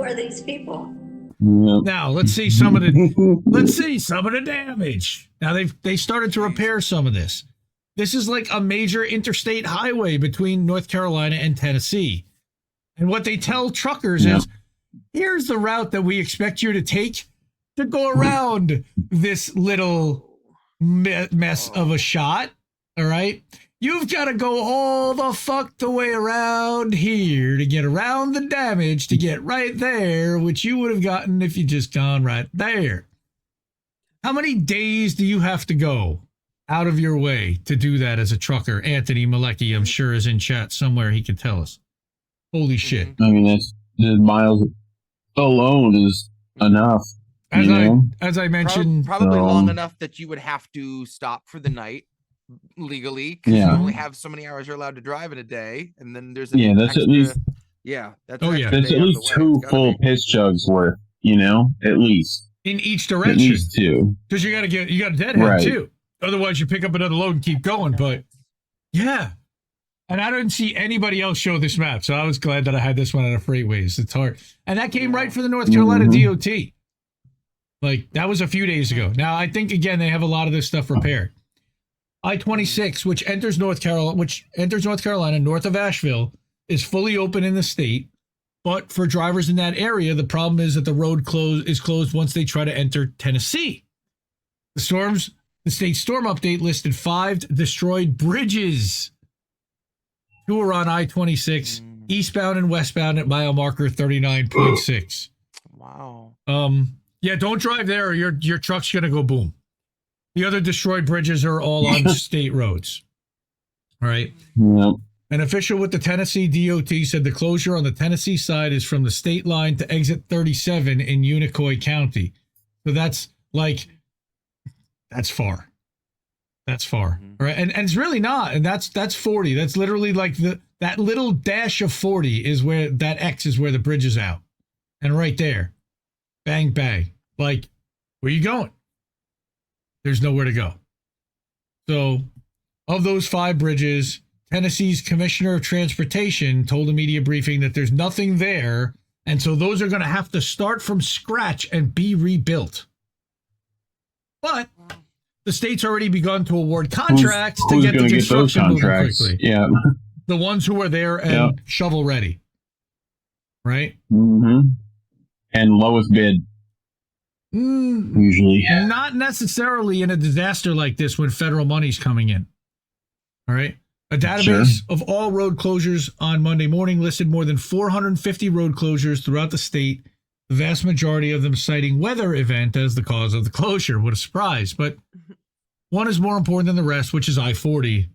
are these people? Now let's see some of the damage. Now they started to repair some of this. This is like a major interstate highway between North Carolina and Tennessee. And what they tell truckers is, here's the route that we expect you to take to go around this little mess of a shot. All right. You've got to go all the fuck the way around here to get around the damage to get right there, which you would have gotten if you just gone right there. How many days do you have to go out of your way to do that as a trucker? Anthony Malecki, I'm sure, is in chat somewhere. He can tell us. Holy shit. I mean, that's the miles alone is enough. As I mentioned, probably long enough that you would have to stop for the night legally, because you only have so many hours you're allowed to drive in a day, and then there's that's at least that's at least two full piss jugs worth, at least in each direction. At least two, because you got a deadhead too. Otherwise, you pick up another load and keep going. But yeah, and I didn't see anybody else show this map, so I was glad that I had this one out of Freightways. It's hard, and that came right from the North Carolina DOT. Like that was a few days ago. Now I think again they have a lot of this stuff repaired. I-26, which enters North Carolina north of Asheville, is fully open in the state. But for drivers in that area, the problem is that the road is closed once they try to enter Tennessee. The state storm update listed 5 destroyed bridges. 2 are on I-26, eastbound and westbound at mile marker 39.6. Wow. Yeah, don't drive there or your truck's gonna go boom. The other destroyed bridges are all on state roads. All right. Yep. An official with the Tennessee DOT said the closure on the Tennessee side is from the state line to exit 37 in Unicoi County. So that's far. That's far. All right. And it's really not. And that's 40. That's literally like that little dash of 40 is where that X is where the bridge is out. And right there. Bang, bang. Like, where you going? There's nowhere to go. So, of those 5 bridges, Tennessee's Commissioner of Transportation told a media briefing that there's nothing there, and so those are going to have to start from scratch and be rebuilt. But the state's already begun to award contracts to get the construction moving quickly. Yeah. The ones who are there and shovel ready. Right? Mm-hmm. And lowest bid. Usually. Not necessarily in a disaster like this when federal money's coming in. All right. A database of all road closures on Monday morning listed more than 450 road closures throughout the state, the vast majority of them citing weather event as the cause of the closure. What a surprise. But one is more important than the rest, which is I40,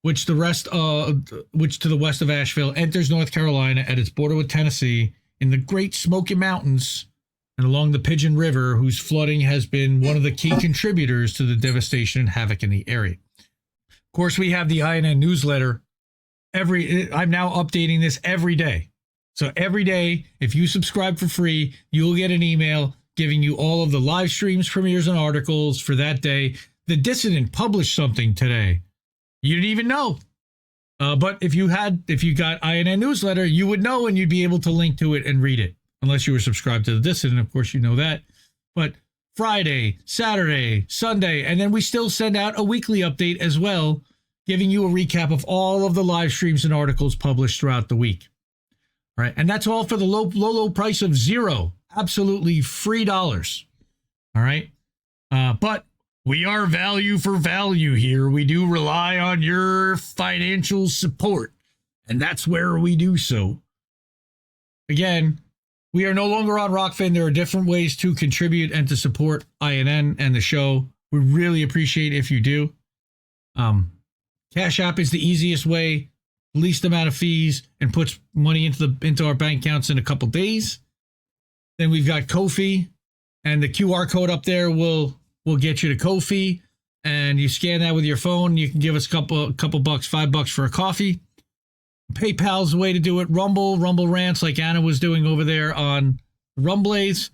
which to the west of Asheville enters North Carolina at its border with Tennessee in the Great Smoky Mountains and along the Pigeon River, whose flooding has been one of the key contributors to the devastation and havoc in the area. Of course, we have the INN newsletter. I'm now updating this every day. So every day, if you subscribe for free, you'll get an email giving you all of the live streams, premieres, and articles for that day. The Dissident published something today. You didn't even know. But if you got INN newsletter, you would know and you'd be able to link to it and read it. Unless you were subscribed to the Dissident, of course, you know that. But Friday, Saturday, Sunday, and then we still send out a weekly update as well, giving you a recap of all of the live streams and articles published throughout the week. All right, and that's all for the low price of $0. Absolutely free dollars. All right. But we are value for value here. We do rely on your financial support, and that's where we do so. Again, we are no longer on Rockfin. There are different ways to contribute and to support INN and the show. We really appreciate if you do. Cash App is the easiest way, least amount of fees, and puts money into our bank accounts in a couple days. Then we've got Ko-fi, and the QR code up there will get you to Ko-fi, and you scan that with your phone. You can give us a couple bucks, $5 for a coffee. PayPal's the way to do it. Rumble rants like Anna was doing over there on Rumblades.